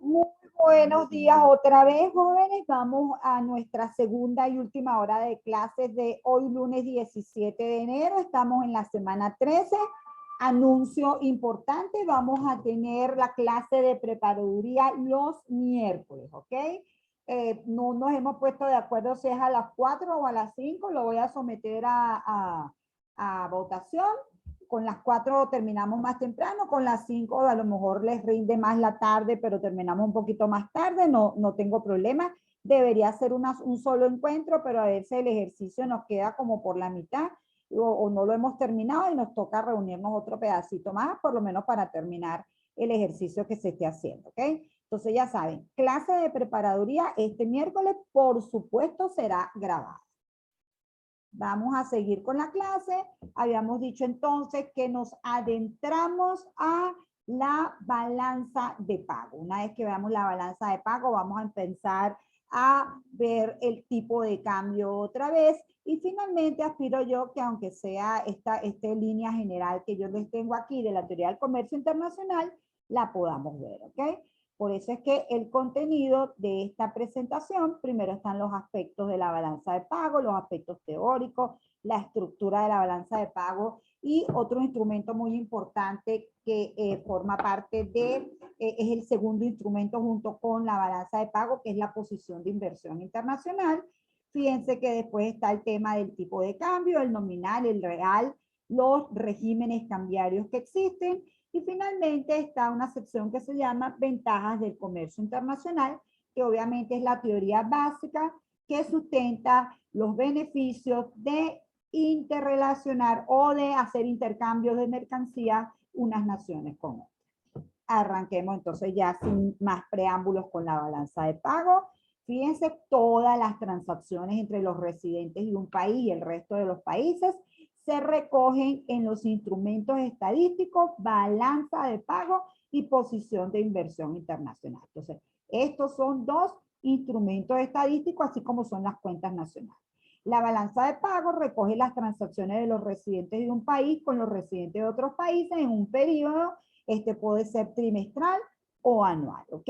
Muy buenos días otra vez, jóvenes. Vamos a nuestra segunda y última hora de clases de hoy, lunes 17 de enero. Estamos en la semana 13. Anuncio importante, vamos a tener la clase de preparaduría los miércoles, ¿ok? No nos hemos puesto de acuerdo si es a las 4 o a las 5. Lo voy a someter a votación. Con las 4 terminamos más temprano, con las 5 a lo mejor les rinde más la tarde, pero terminamos un poquito más tarde, no tengo problema. Debería ser un solo encuentro, pero a veces el ejercicio nos queda como por la mitad o no lo hemos terminado y nos toca reunirnos otro pedacito más, por lo menos para terminar el ejercicio que se esté haciendo, ¿ok? Entonces ya saben, clase de preparaduría este miércoles, por supuesto, será grabada. Vamos a seguir con la clase. Habíamos dicho entonces que nos adentramos a la balanza de pago. Una vez que veamos la balanza de pago, vamos a empezar a ver el tipo de cambio otra vez. Y finalmente aspiro yo que aunque sea esta línea general que yo les tengo aquí de la teoría del comercio internacional, la podamos ver, ¿ok? Por eso es que el contenido de esta presentación, primero están los aspectos de la balanza de pago, los aspectos teóricos, la estructura de la balanza de pago y otro instrumento muy importante que forma parte de, es el segundo instrumento junto con la balanza de pago, que es la posición de inversión internacional. Fíjense que después está el tema del tipo de cambio, el nominal, el real, los regímenes cambiarios que existen. Y finalmente está una sección que se llama Ventajas del Comercio Internacional, que obviamente es la teoría básica que sustenta los beneficios de interrelacionar o de hacer intercambios de mercancías unas naciones con otras. Arranquemos entonces ya sin más preámbulos con la balanza de pago. Fíjense todas las transacciones entre los residentes de un país y el resto de los países se recogen en los instrumentos estadísticos, balanza de pago y posición de inversión internacional. Entonces, estos son dos instrumentos estadísticos, así como son las cuentas nacionales. La balanza de pago recoge las transacciones de los residentes de un país con los residentes de otros países en un periodo, puede ser trimestral o anual, ¿ok?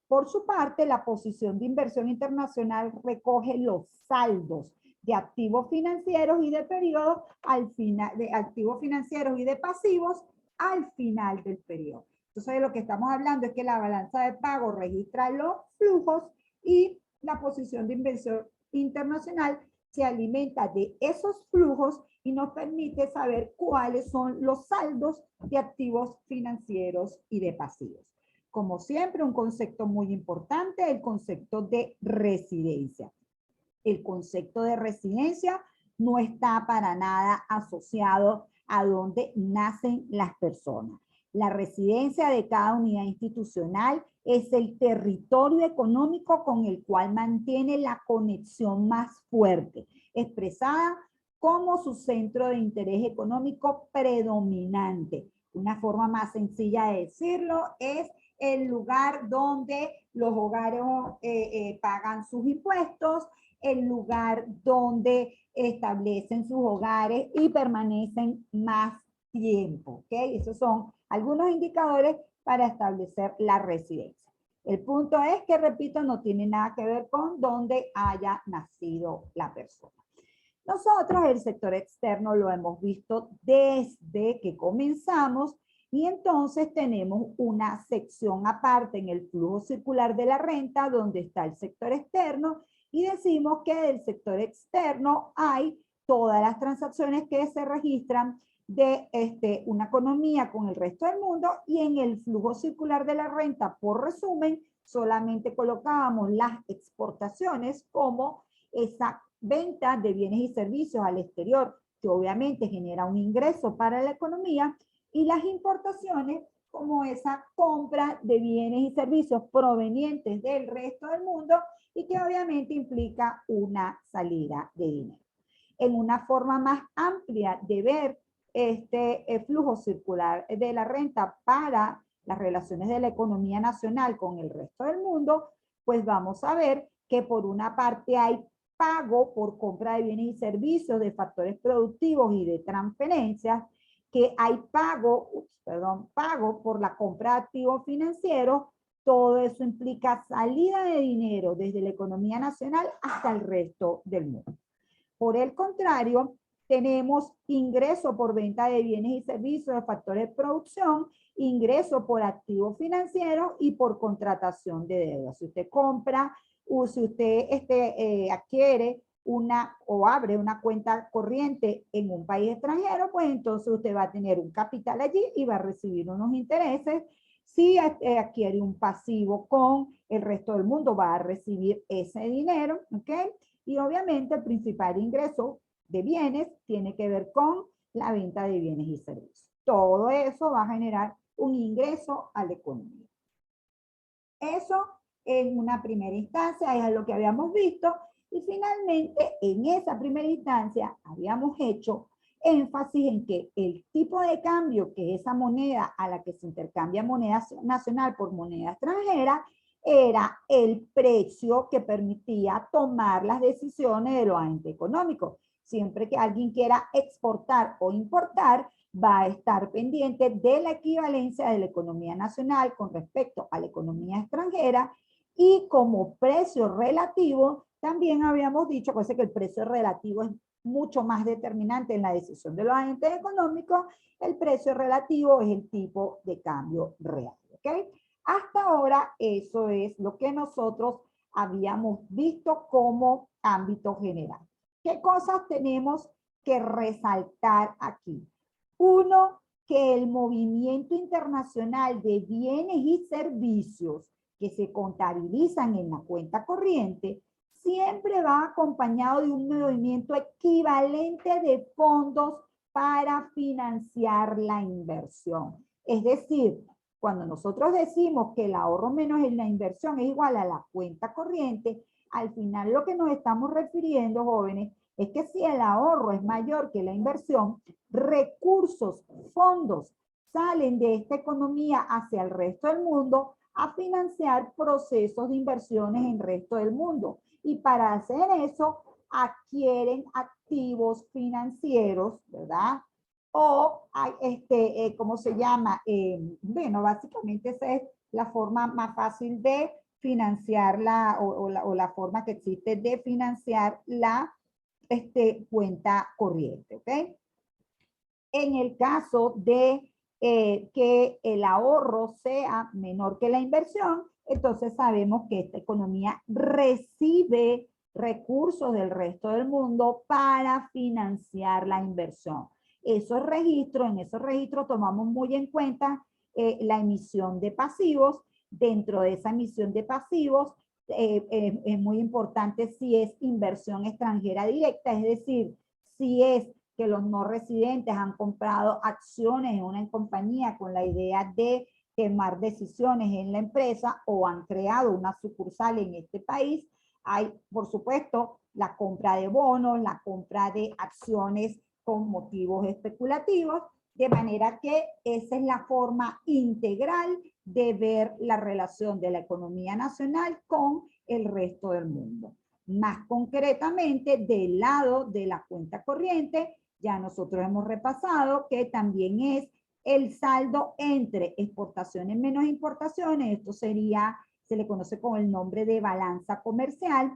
Por su parte, la posición de inversión internacional recoge los saldos de activos financieros y de periodo al final, de activos financieros y de pasivos al final del periodo. Entonces, de lo que estamos hablando es que la balanza de pago registra los flujos y la posición de inversión internacional se alimenta de esos flujos y nos permite saber cuáles son los saldos de activos financieros y de pasivos. Como siempre, un concepto muy importante, el concepto de residencia. El concepto de residencia no está para nada asociado a donde nacen las personas. La residencia de cada unidad institucional es el territorio económico con el cual mantiene la conexión más fuerte, expresada como su centro de interés económico predominante. Una forma más sencilla de decirlo es el lugar donde los hogares pagan sus impuestos, el lugar donde establecen sus hogares y permanecen más tiempo, ¿ok? Esos son algunos indicadores para establecer la residencia. El punto es que, repito, no tiene nada que ver con dónde haya nacido la persona. Nosotros el sector externo lo hemos visto desde que comenzamos y entonces tenemos una sección aparte en el flujo circular de la renta donde está el sector externo y decimos que del sector externo hay todas las transacciones que se registran de una economía con el resto del mundo y en el flujo circular de la renta, por resumen, solamente colocábamos las exportaciones como esa venta de bienes y servicios al exterior, que obviamente genera un ingreso para la economía, y las importaciones como esa compra de bienes y servicios provenientes del resto del mundo y que obviamente implica una salida de dinero. En una forma más amplia de ver este flujo circular de la renta para las relaciones de la economía nacional con el resto del mundo, pues vamos a ver que por una parte hay pago por compra de bienes y servicios, de factores productivos y de transferencias, que hay pago por la compra de activos financieros, todo eso implica salida de dinero desde la economía nacional hasta el resto del mundo. Por el contrario, tenemos ingreso por venta de bienes y servicios de factores de producción, ingreso por activos financieros y por contratación de deuda. Si usted compra o si usted adquiere una o abre una cuenta corriente en un país extranjero, pues entonces usted va a tener un capital allí y va a recibir unos intereses. Si adquiere un pasivo con el resto del mundo, va a recibir ese dinero, ¿ok? Y obviamente el principal ingreso de bienes tiene que ver con la venta de bienes y servicios. Todo eso va a generar un ingreso a la economía. Eso en una primera instancia es lo que habíamos visto. Y finalmente, en esa primera instancia, habíamos hecho énfasis en que el tipo de cambio, que es esa moneda a la que se intercambia moneda nacional por moneda extranjera, era el precio que permitía tomar las decisiones de los agentes económicos. Siempre que alguien quiera exportar o importar, va a estar pendiente de la equivalencia de la economía nacional con respecto a la economía extranjera, y como precio relativo, también habíamos dicho que el precio relativo es mucho más determinante en la decisión de los agentes económicos. El precio relativo es el tipo de cambio real, ¿ok? Hasta ahora eso es lo que nosotros habíamos visto como ámbito general. ¿Qué cosas tenemos que resaltar aquí? Uno, que el movimiento internacional de bienes y servicios que se contabilizan en la cuenta corriente siempre va acompañado de un movimiento equivalente de fondos para financiar la inversión. Es decir, cuando nosotros decimos que el ahorro menos la inversión es igual a la cuenta corriente, al final lo que nos estamos refiriendo, jóvenes, es que si el ahorro es mayor que la inversión, recursos, fondos salen de esta economía hacia el resto del mundo a financiar procesos de inversiones en el resto del mundo. Y para hacer eso, adquieren activos financieros, ¿verdad? O, ¿cómo se llama? Bueno, básicamente esa es la forma más fácil de financiar o la forma que existe de financiar la cuenta corriente, ¿ok? En el caso de que el ahorro sea menor que la inversión, entonces sabemos que esta economía recibe recursos del resto del mundo para financiar la inversión. En esos registros tomamos muy en cuenta la emisión de pasivos. Dentro de esa emisión de pasivos es muy importante si es inversión extranjera directa, es decir, si es que los no residentes han comprado acciones en una compañía con la idea de tomar decisiones en la empresa o han creado una sucursal en este país. Hay, por supuesto, la compra de bonos, la compra de acciones con motivos especulativos, de manera que esa es la forma integral de ver la relación de la economía nacional con el resto del mundo. Más concretamente, del lado de la cuenta corriente, ya nosotros hemos repasado que también es el saldo entre exportaciones menos importaciones. Esto sería, se le conoce con el nombre de balanza comercial.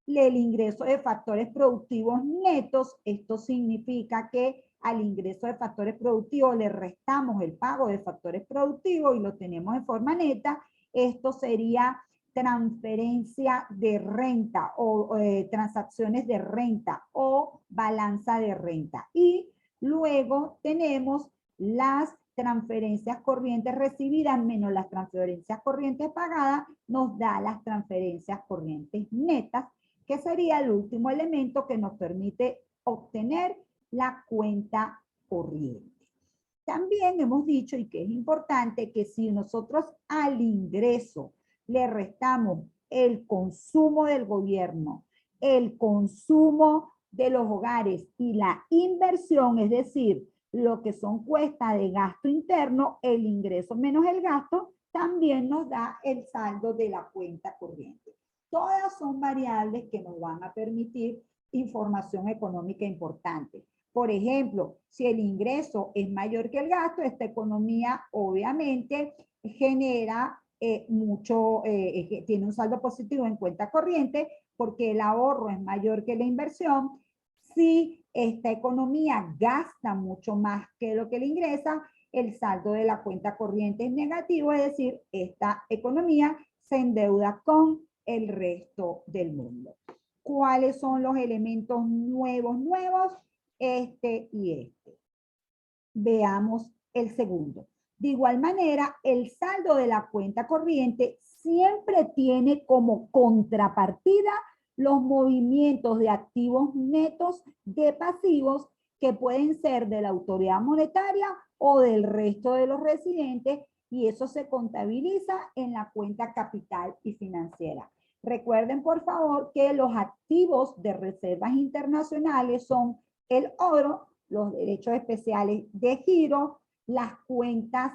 El ingreso de factores productivos netos. Esto significa que al ingreso de factores productivos le restamos el pago de factores productivos y lo tenemos en forma neta. Esto sería transferencia de renta o transacciones de renta o balanza de renta. Y luego tenemos las transferencias corrientes recibidas menos las transferencias corrientes pagadas, nos da las transferencias corrientes netas, que sería el último elemento que nos permite obtener la cuenta corriente. También hemos dicho, y que es importante, que si nosotros al ingreso le restamos el consumo del gobierno, el consumo de los hogares y la inversión, es decir, lo que son cuestas de gasto interno, el ingreso menos el gasto, también nos da el saldo de la cuenta corriente. Todas son variables que nos van a permitir información económica importante. Por ejemplo, si el ingreso es mayor que el gasto, esta economía obviamente genera que tiene un saldo positivo en cuenta corriente porque el ahorro es mayor que la inversión. Si esta economía gasta mucho más que lo que le ingresa, el saldo de la cuenta corriente es negativo, es decir, esta economía se endeuda con el resto del mundo. ¿Cuáles son los elementos nuevos? Este y este. Veamos el segundo. De igual manera, el saldo de la cuenta corriente siempre tiene como contrapartida los movimientos de activos netos de pasivos que pueden ser de la autoridad monetaria o del resto de los residentes, y eso se contabiliza en la cuenta capital y financiera. Recuerden, por favor, que los activos de reservas internacionales son el oro, los derechos especiales de giro, las cuentas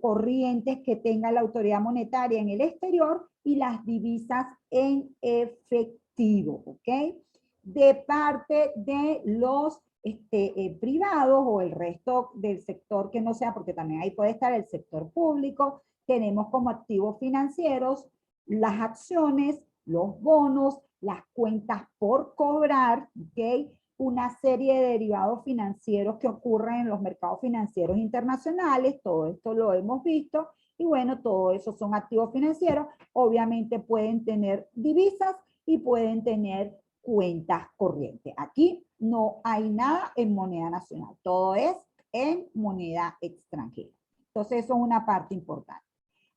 corrientes que tenga la autoridad monetaria en el exterior y las divisas en efectivo, ¿ok? De parte de los privados o el resto del sector que no sea, porque también ahí puede estar el sector público, tenemos como activos financieros las acciones, los bonos, las cuentas por cobrar, ¿ok? Una serie de derivados financieros que ocurren en los mercados financieros internacionales, todo esto lo hemos visto, y bueno, todo eso son activos financieros, obviamente pueden tener divisas y pueden tener cuentas corrientes. Aquí no hay nada en moneda nacional, todo es en moneda extranjera. Entonces eso es una parte importante.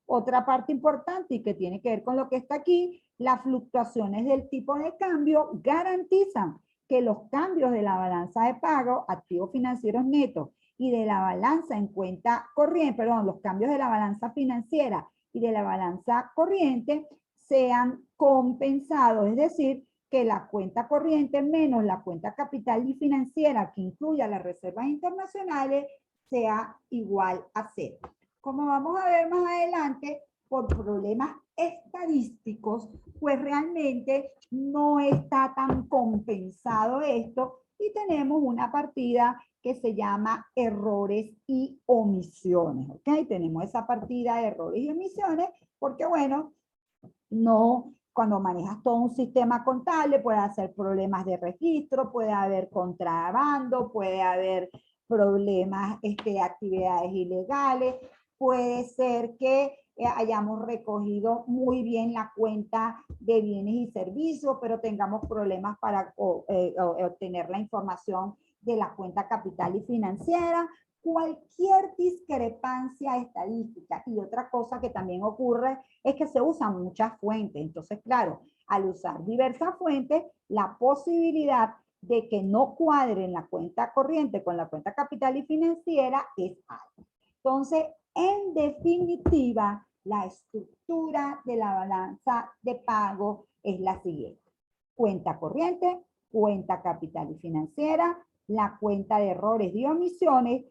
Otra parte importante y que tiene que ver con lo que está aquí, las fluctuaciones del tipo de cambio garantizan que los cambios de la balanza de pago, activos financieros netos, y de la balanza en cuenta corriente, perdón, los cambios de la balanza financiera y de la balanza corriente sean compensados, es decir, que la cuenta corriente menos la cuenta capital y financiera que incluya las reservas internacionales sea igual a cero. Como vamos a ver más adelante, por problemas estadísticos, pues realmente no está tan compensado esto y tenemos una partida que se llama errores y omisiones, ¿ok? Tenemos esa partida de errores y omisiones porque, bueno, no, cuando manejas todo un sistema contable puede haber problemas de registro, puede haber contrabando, puede haber problemas, actividades ilegales, puede ser que hayamos recogido muy bien la cuenta de bienes y servicios, pero tengamos problemas para obtener la información de la cuenta capital y financiera. Cualquier discrepancia estadística. Y otra cosa que también ocurre es que se usan muchas fuentes. Entonces, claro, al usar diversas fuentes, la posibilidad de que no cuadren la cuenta corriente con la cuenta capital y financiera es alta. Entonces, en definitiva, la estructura de la balanza de pago es la siguiente. Cuenta corriente, cuenta capital y financiera, la cuenta de errores y omisiones.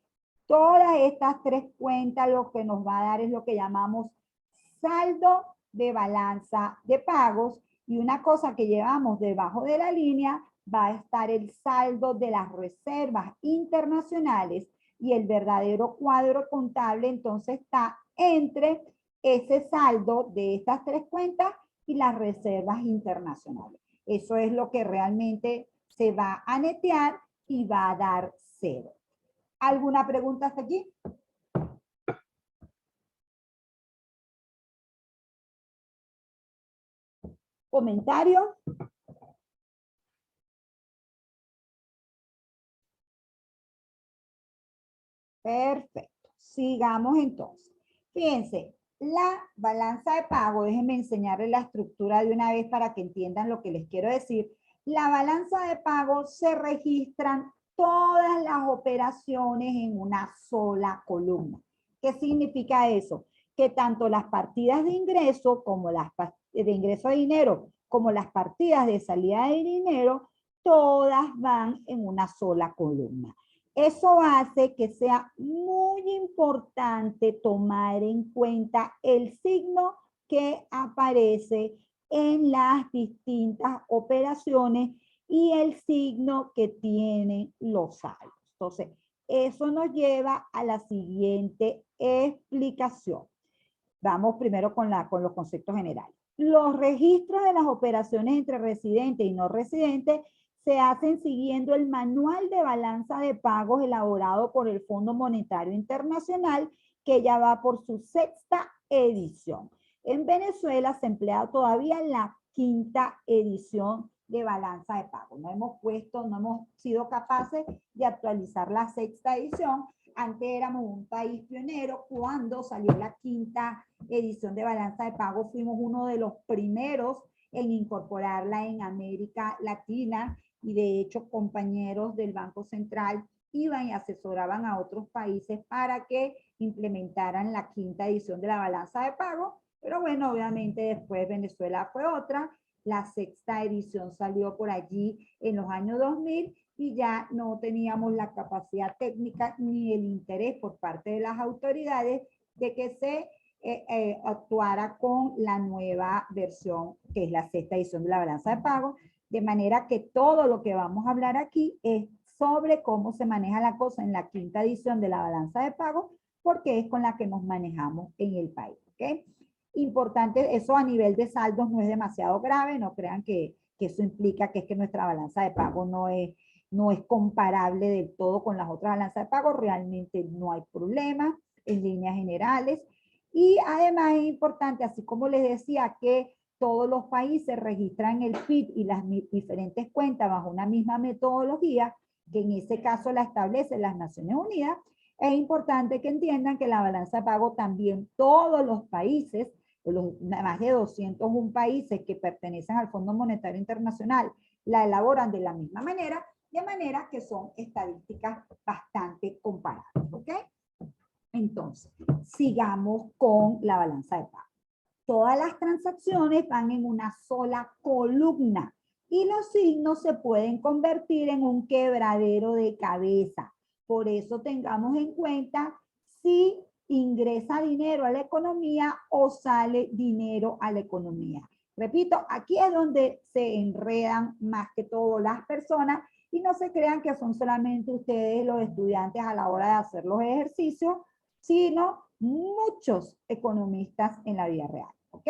Todas estas tres cuentas lo que nos va a dar es lo que llamamos saldo de balanza de pagos, y una cosa que llevamos debajo de la línea va a estar el saldo de las reservas internacionales, y el verdadero cuadro contable entonces está entre ese saldo de estas tres cuentas y las reservas internacionales. Eso es lo que realmente se va a netear y va a dar cero. ¿Alguna pregunta hasta aquí? ¿Comentario? Perfecto. Sigamos entonces. Fíjense, la balanza de pago, déjenme enseñarles la estructura de una vez para que entiendan lo que les quiero decir. La balanza de pago se registran todas las operaciones en una sola columna. ¿Qué significa eso? Que tanto las partidas de ingreso como las de ingreso de dinero como las partidas de salida de dinero, todas van en una sola columna. Eso hace que sea muy importante tomar en cuenta el signo que aparece en las distintas operaciones y el signo que tienen los saldos. Entonces, eso nos lleva a la siguiente explicación. Vamos primero con los conceptos generales. Los registros de las operaciones entre residentes y no residentes se hacen siguiendo el manual de balanza de pagos elaborado por el Fondo Monetario Internacional, que ya va por su 6ª edición. En Venezuela se emplea todavía la 5ª edición de balanza de pago. No hemos sido capaces de actualizar la 6ª edición. Antes éramos un país pionero. Cuando salió la 5ª edición de balanza de pago, fuimos uno de los primeros en incorporarla en América Latina, y de hecho compañeros del Banco Central iban y asesoraban a otros países para que implementaran la 5ª edición de la balanza de pago. Pero bueno, obviamente después Venezuela fue otra. La 6ª edición salió por allí en los años 2000 y ya no teníamos la capacidad técnica ni el interés por parte de las autoridades de que se actuara con la nueva versión, que es la 6ª edición de la balanza de pago, de manera que todo lo que vamos a hablar aquí es sobre cómo se maneja la cosa en la 5ª edición de la balanza de pago, porque es con la que nos manejamos en el país, ¿ok? Importante, eso a nivel de saldos no es demasiado grave, no crean que eso implica que es que nuestra balanza de pago no es comparable del todo con las otras balanzas de pago, realmente no hay problema en líneas generales. Y además es importante, así como les decía, que todos los países registran el PIB y las diferentes cuentas bajo una misma metodología, que en ese caso la establecen las Naciones Unidas, es importante que entiendan que la balanza de pago también todos los países, los más de 201 países que pertenecen al Fondo Monetario Internacional, la elaboran de la misma manera, de manera que son estadísticas bastante comparables, ¿ok? Entonces, sigamos con la balanza de pago. Todas las transacciones van en una sola columna y los signos se pueden convertir en un quebradero de cabeza. Por eso tengamos en cuenta si ingresa dinero a la economía o sale dinero a la economía. Repito, aquí es donde se enredan más que todo las personas y no se crean que son solamente ustedes los estudiantes a la hora de hacer los ejercicios, sino muchos economistas en la vida real, ¿ok?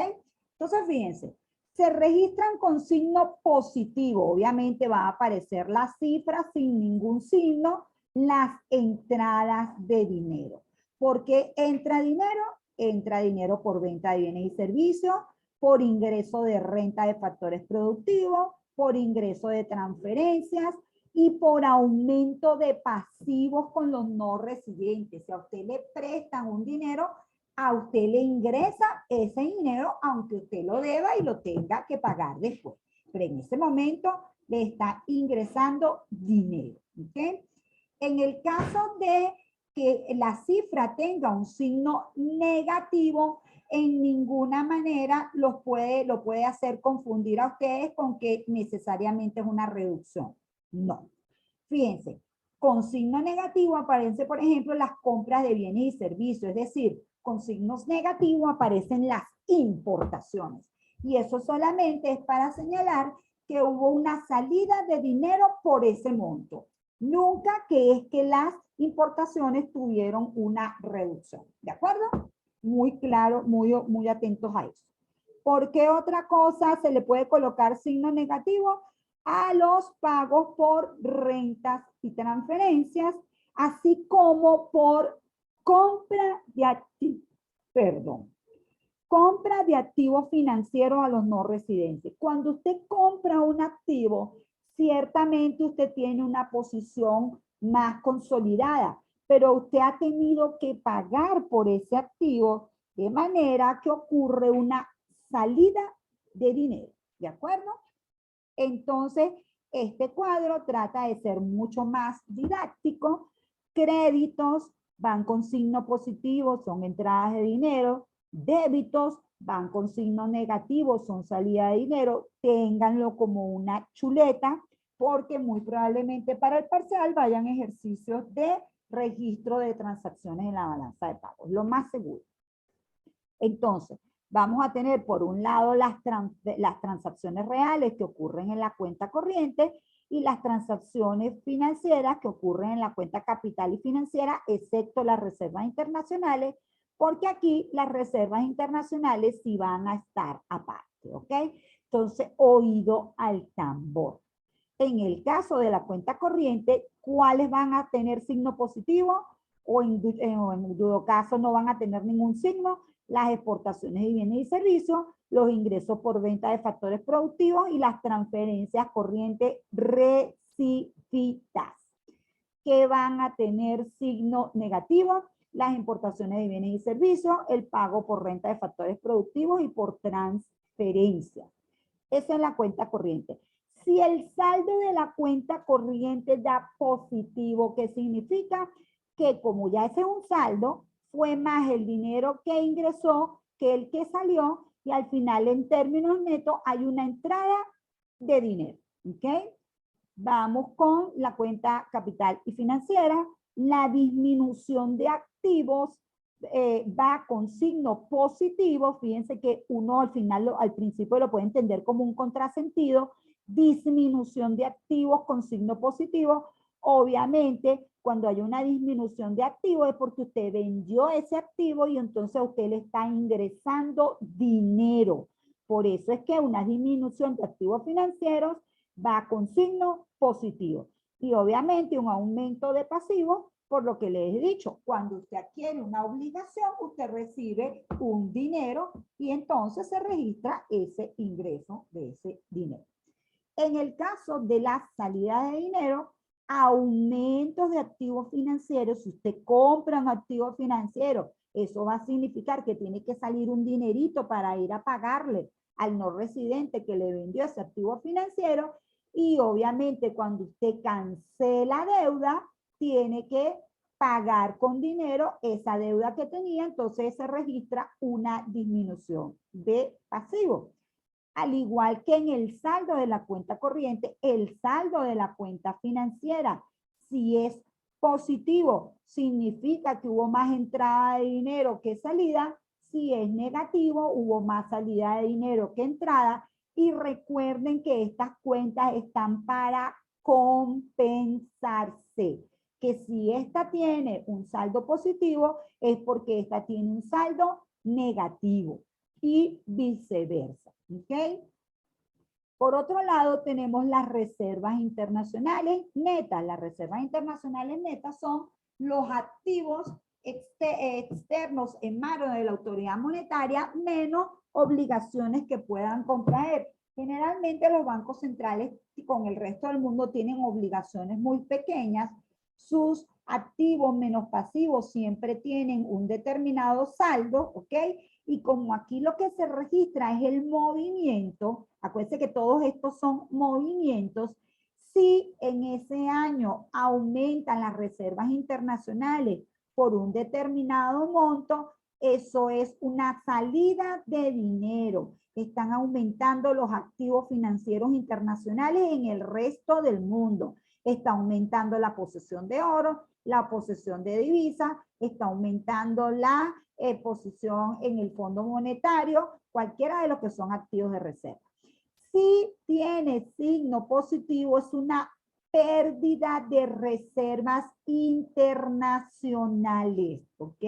Entonces, fíjense, se registran con signo positivo, obviamente va a aparecer la cifra sin ningún signo, las entradas de dinero. ¿Por qué entra dinero? Entra dinero por venta de bienes y servicios, por ingreso de renta de factores productivos, por ingreso de transferencias, y por aumento de pasivos con los no residentes. Si a usted le prestan un dinero, a usted le ingresa ese dinero, aunque usted lo deba y lo tenga que pagar después. Pero en ese momento le está ingresando dinero, ¿ok? En el caso de que la cifra tenga un signo negativo, en ninguna manera lo puede hacer confundir a ustedes con que necesariamente es una reducción. No. Fíjense, con signo negativo aparecen, por ejemplo, las compras de bienes y servicios, es decir, con signos negativos aparecen las importaciones. Y eso solamente es para señalar que hubo una salida de dinero por ese monto. Nunca que es que las importaciones tuvieron una reducción. ¿De acuerdo? Muy claro, muy atentos a eso. ¿Por qué otra cosa se le puede colocar signo negativo? A los pagos por rentas y transferencias, así como por compra de activos financieros a los no residentes. Cuando usted compra un activo, ciertamente usted tiene una posición más consolidada, pero usted ha tenido que pagar por ese activo, de manera que ocurre una salida de dinero, ¿de acuerdo? Entonces, este cuadro trata de ser mucho más didáctico. Créditos van con signo positivo, son entradas de dinero. Débitos van con signo negativo, son salida de dinero. Ténganlo como una chuleta, porque muy probablemente para el parcial vayan ejercicios de registro de transacciones en la balanza de pagos, lo más seguro. Entonces, vamos a tener por un lado las transacciones reales que ocurren en la cuenta corriente y las transacciones financieras que ocurren en la cuenta capital y financiera, excepto las reservas internacionales, porque aquí las reservas internacionales sí van a estar aparte, ¿ok? Entonces, oído al tambor. En el caso de la cuenta corriente, ¿cuáles van a tener signo positivo? O en todo caso no van a tener ningún signo. Las exportaciones de bienes y servicios, los ingresos por venta de factores productivos y las transferencias corrientes recibidas, que van a tener signo negativo. Las importaciones de bienes y servicios, el pago por renta de factores productivos y por transferencia. Eso es la cuenta corriente. Si el saldo de la cuenta corriente da positivo, ¿qué significa? Que como ya ese es un saldo, fue más el dinero que ingresó que el que salió, y al final en términos netos hay una entrada de dinero. ¿Ok? Vamos con la cuenta capital y financiera. La disminución de activos va con signo positivo. Fíjense que uno al final, al principio lo puede entender como un contrasentido. Disminución de activos con signo positivo. Obviamente, cuando hay una disminución de activos es porque usted vendió ese activo y entonces a usted le está ingresando dinero. Por eso es que una disminución de activos financieros va con signo positivo. Y obviamente un aumento de pasivos, por lo que les he dicho, cuando usted adquiere una obligación, usted recibe un dinero y entonces se registra ese ingreso de ese dinero. En el caso de la salida de dinero, aumentos de activos financieros. Si usted compra un activo financiero, eso va a significar que tiene que salir un dinerito para ir a pagarle al no residente que le vendió ese activo financiero. Y obviamente cuando usted cancela deuda, tiene que pagar con dinero esa deuda que tenía, entonces se registra una disminución de pasivo. Al igual que en el saldo de la cuenta corriente, el saldo de la cuenta financiera, si es positivo, significa que hubo más entrada de dinero que salida. Si es negativo, hubo más salida de dinero que entrada. Y recuerden que estas cuentas están para compensarse. Que si esta tiene un saldo positivo, es porque esta tiene un saldo negativo y viceversa. ¿Ok? Por otro lado, tenemos las reservas internacionales netas. Las reservas internacionales netas son los activos externos en manos de la autoridad monetaria menos obligaciones que puedan contraer. Generalmente los bancos centrales con el resto del mundo tienen obligaciones muy pequeñas. Sus activos menos pasivos siempre tienen un determinado saldo, ¿ok? Y como aquí lo que se registra es el movimiento, acuérdense que todos estos son movimientos, si en ese año aumentan las reservas internacionales por un determinado monto, eso es una salida de dinero. Están aumentando los activos financieros internacionales en el resto del mundo. Está aumentando la posesión de oro, la posesión de divisas, está aumentando la posición en el Fondo Monetario, cualquiera de los que son activos de reserva. Si tiene signo positivo, es una pérdida de reservas internacionales, ¿ok?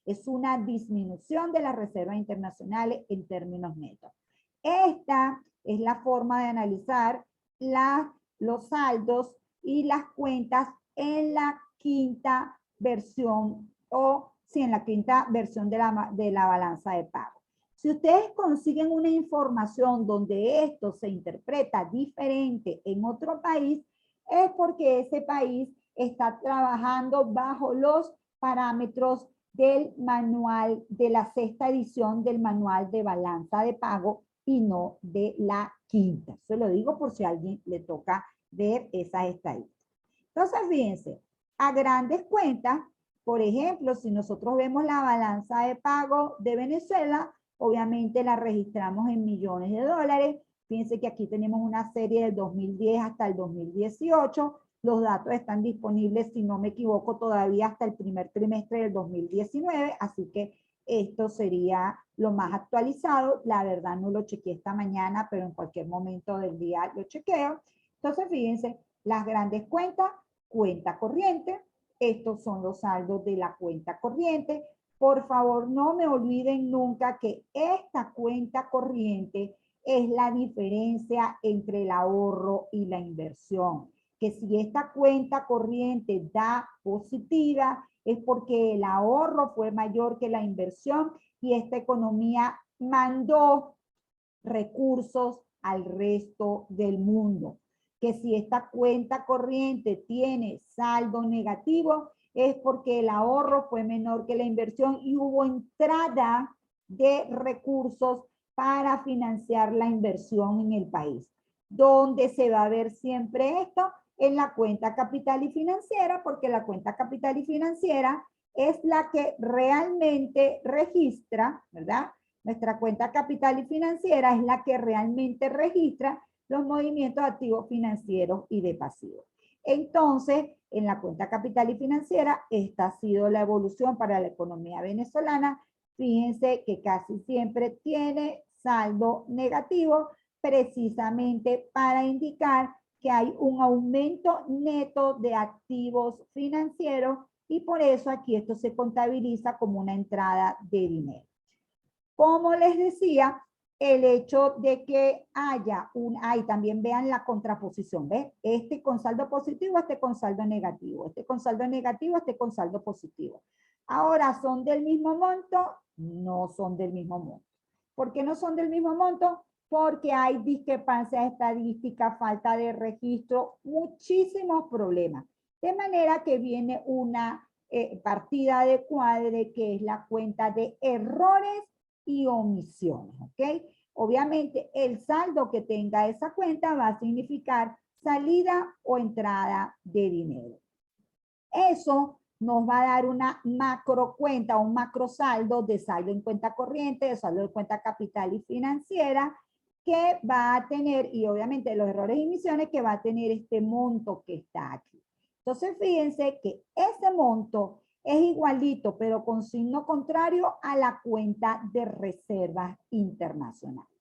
Es una disminución de las reservas internacionales en términos netos. Esta es la forma de analizar los saldos y las cuentas en la quinta versión o sí, en la quinta versión de la balanza de pago. Si ustedes consiguen una información donde esto se interpreta diferente en otro país, es porque ese país está trabajando bajo los parámetros del manual, de la sexta edición del manual de balanza de pago y no de la quinta. Se lo digo por si a alguien le toca ver esas estadísticas. Entonces, fíjense, a grandes cuentas, por ejemplo, si nosotros vemos la balanza de pago de Venezuela, obviamente la registramos en millones de dólares. Fíjense que aquí tenemos una serie del 2010 hasta el 2018. Los datos están disponibles, si no me equivoco, todavía hasta el primer trimestre del 2019, así que esto sería lo más actualizado. La verdad no lo chequeé esta mañana, pero en cualquier momento del día lo chequeo. Entonces, fíjense, las grandes cuentas, cuenta corriente, estos son los saldos de la cuenta corriente. por favor no me olviden nunca que esta cuenta corriente es la diferencia entre el ahorro y la inversión. Que si esta cuenta corriente da positiva, es porque el ahorro fue mayor que la inversión y esta economía mandó recursos al resto del mundo. Que si esta cuenta corriente tiene saldo negativo, es porque el ahorro fue menor que la inversión y hubo entrada de recursos para financiar la inversión en el país. ¿Dónde se va a ver siempre esto? En la cuenta capital y financiera, porque la cuenta capital y financiera es la que realmente registra, ¿verdad? Nuestra cuenta capital y financiera es la que realmente registra los movimientos activos financieros y de pasivos. Entonces, en la cuenta capital y financiera, esta ha sido la evolución para la economía venezolana. Fíjense que casi siempre tiene saldo negativo, precisamente para indicar que hay un aumento neto de activos financieros y por eso aquí esto se contabiliza como una entrada de dinero. Como les decía, el hecho de que haya y también vean la contraposición, ¿ves? Este con saldo positivo, este con saldo negativo, este con saldo negativo, este con saldo positivo. Ahora, ¿son del mismo monto? No son del mismo monto. ¿Por qué no son del mismo monto? Porque hay discrepancias estadísticas, falta de registro, muchísimos problemas. De manera que viene una partida de cuadre que es la cuenta de errores y omisiones, ¿ok? Obviamente el saldo que tenga esa cuenta va a significar salida o entrada de dinero. Eso nos va a dar una macro cuenta, un macro saldo de saldo en cuenta corriente, de saldo de cuenta capital y financiera, que va a tener, y obviamente los errores y omisiones, que va a tener este monto que está aquí. Entonces, fíjense que ese monto es igualito, pero con signo contrario a la cuenta de reservas internacionales.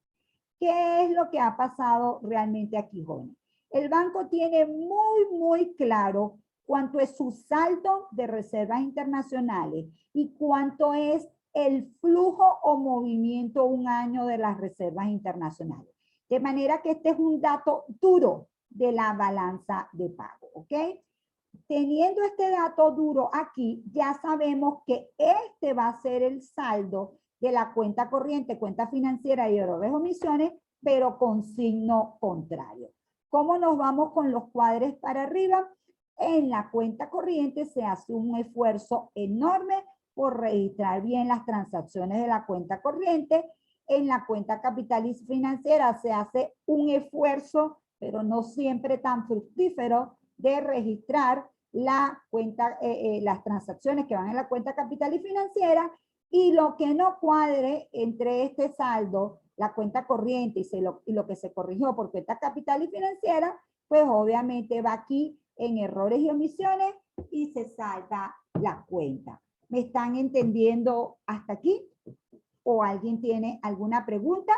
¿Qué es lo que ha pasado realmente aquí, jóvenes? El banco tiene muy claro cuánto es su saldo de reservas internacionales y cuánto es el flujo o movimiento un año de las reservas internacionales. De manera que este es un dato duro de la balanza de pago, ¿ok? Teniendo este dato duro aquí, ya sabemos que este va a ser el saldo de la cuenta corriente, cuenta financiera y errores o omisiones, pero con signo contrario. ¿Cómo nos vamos con los cuadres para arriba? En la cuenta corriente se hace un esfuerzo enorme por registrar bien las transacciones de la cuenta corriente. En la cuenta capital y financiera se hace un esfuerzo, pero no siempre tan fructífero, de registrar la cuenta, las transacciones que van en la cuenta capital y financiera, y lo que no cuadre entre este saldo, la cuenta corriente y lo que se corrigió por cuenta capital y financiera, pues obviamente va aquí en errores y omisiones y se salda la cuenta. ¿Me están entendiendo hasta aquí? ¿O alguien tiene alguna pregunta?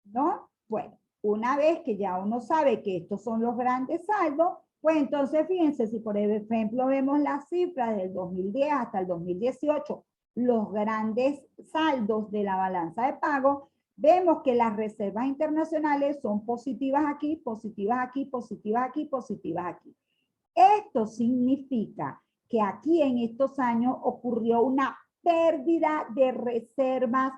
¿No? Bueno, una vez que ya uno sabe que estos son los grandes saldos, pues entonces fíjense, si por ejemplo vemos las cifras del 2010 hasta el 2018, los grandes saldos de la balanza de pago, vemos que las reservas internacionales son positivas aquí, positivas aquí, positivas aquí, positivas aquí. Esto significa que aquí en estos años ocurrió una pérdida de reservas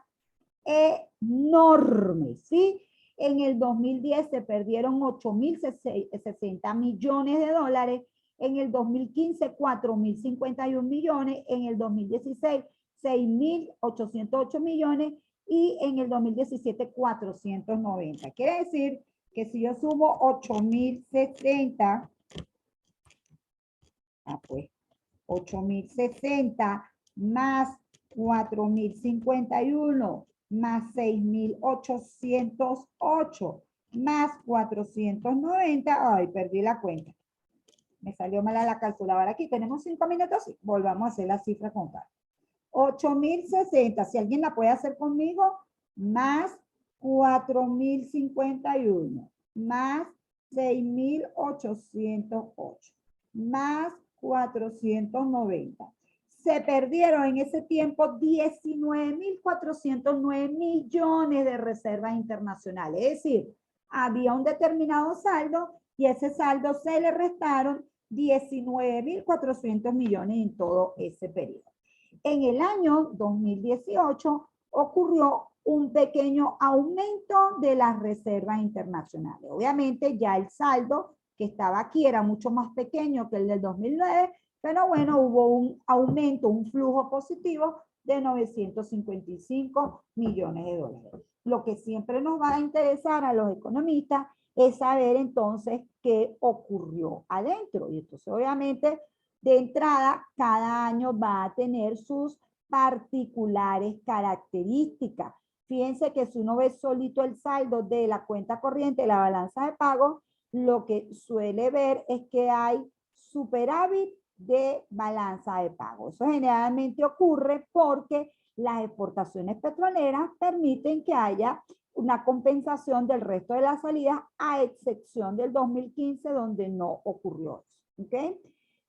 enorme, ¿sí? En el 2010 se perdieron 8.060 millones de dólares, en el 2015 4.051 millones, en el 2016 6.808 millones y en el 2017 490. Quiere decir que si yo subo 8.060, pues 8.060 más 4.051 más 6.808 más 490, ay, perdí la cuenta. Me salió mala la calculadora aquí. Tenemos 5 minutos, volvamos a hacer la cifra con calma. 8.060, si alguien la puede hacer conmigo, más 4.051, más 6.808 más 490. Se perdieron en ese tiempo 19.409 millones de reservas internacionales. Es decir, había un determinado saldo y ese saldo se le restaron 19.400 millones en todo ese periodo. En el año 2018 ocurrió un pequeño aumento de las reservas internacionales. Obviamente ya el saldo que estaba aquí era mucho más pequeño que el del 2009, pero bueno, hubo un aumento, un flujo positivo de 955 millones de dólares. Lo que siempre nos va a interesar a los economistas es saber entonces qué ocurrió adentro. Y entonces obviamente de entrada cada año va a tener sus particulares características. Fíjense que si uno ve solito el saldo de la cuenta corriente, la balanza de pago, lo que suele ver es que hay superávit de balanza de pago. Eso generalmente ocurre porque las exportaciones petroleras permiten que haya una compensación del resto de las salidas, a excepción del 2015, donde no ocurrió eso. ¿Ok?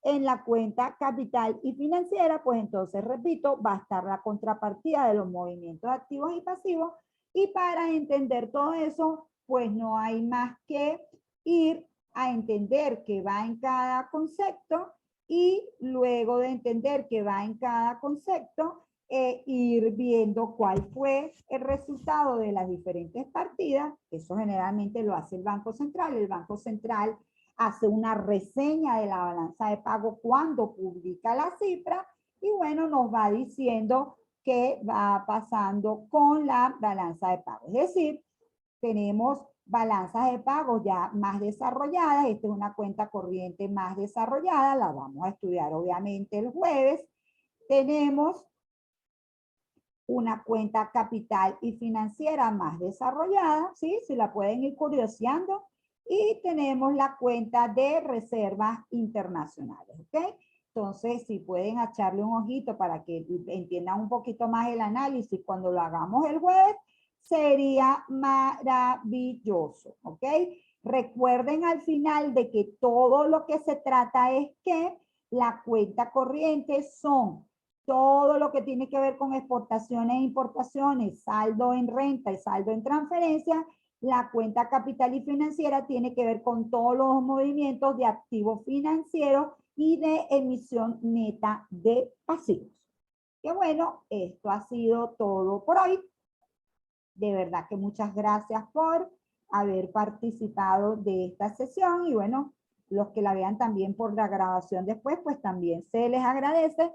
En la cuenta capital y financiera, pues entonces, repito, va a estar la contrapartida de los movimientos activos y pasivos. Y para entender todo eso, pues no hay más que ir a entender qué va en cada concepto y luego de entender qué va en cada concepto, ir viendo cuál fue el resultado de las diferentes partidas. Eso generalmente lo hace el Banco Central. El Banco Central hace una reseña de la balanza de pago cuando publica la cifra y bueno, nos va diciendo qué va pasando con la balanza de pago. Es decir, tenemos balanzas de pago ya más desarrolladas. Esta es una cuenta corriente más desarrollada, la vamos a estudiar obviamente el jueves. Tenemos una cuenta capital y financiera más desarrollada, ¿sí? Si la pueden ir curioseando. Y tenemos la cuenta de reservas internacionales, ¿ok? Entonces, si pueden echarle un ojito para que entiendan un poquito más el análisis cuando lo hagamos el jueves, sería maravilloso, ¿ok? Recuerden al final de que todo lo que se trata es que la cuenta corriente son todo lo que tiene que ver con exportaciones e importaciones, saldo en renta y saldo en transferencia. La cuenta capital y financiera tiene que ver con todos los movimientos de activos financieros y de emisión neta de pasivos. Que bueno, esto ha sido todo por hoy. De verdad que muchas gracias por haber participado de esta sesión y bueno, los que la vean también por la grabación después, pues también se les agradece.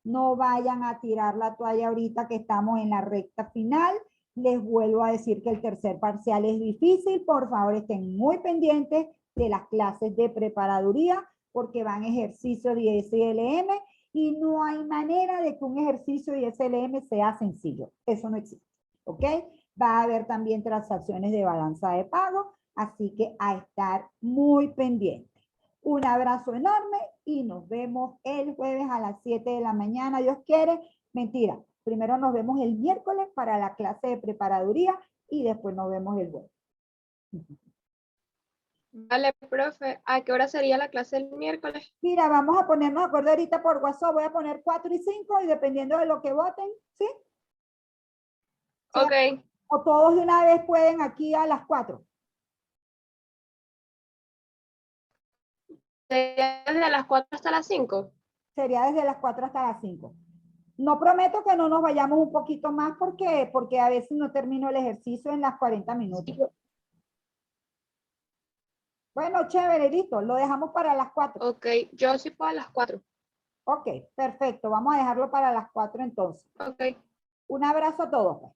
No vayan a tirar la toalla ahorita que estamos en la recta final. Les vuelvo a decir que el tercer parcial es difícil. Por favor, estén muy pendientes de las clases de preparaduría porque van ejercicios de SLM y no hay manera de que un ejercicio de SLM sea sencillo. Eso no existe. ¿Ok? Va a haber también transacciones de balanza de pago, así que a estar muy pendiente. Un abrazo enorme y nos vemos el jueves a las 7 de la mañana, Dios quiere. Mentira, primero nos vemos el miércoles para la clase de preparaduría y después nos vemos el jueves. Vale, profe, ¿a qué hora sería la clase el miércoles? Mira, vamos a ponernos de acuerdo ahorita por WhatsApp, voy a poner 4 y 5 y dependiendo de lo que voten, ¿sí? Ok. O todos de una vez pueden aquí a las 4. ¿Desde las 4 hasta las 5? Sería desde las 4 hasta las 5. No prometo que no nos vayamos un poquito más porque a veces no termino el ejercicio en las 40 minutos. Sí. Bueno, chévere, listo. Lo dejamos para las 4. Ok, yo sí puedo a las 4. Ok, perfecto. Vamos a dejarlo para las 4 entonces. Ok. Un abrazo a todos.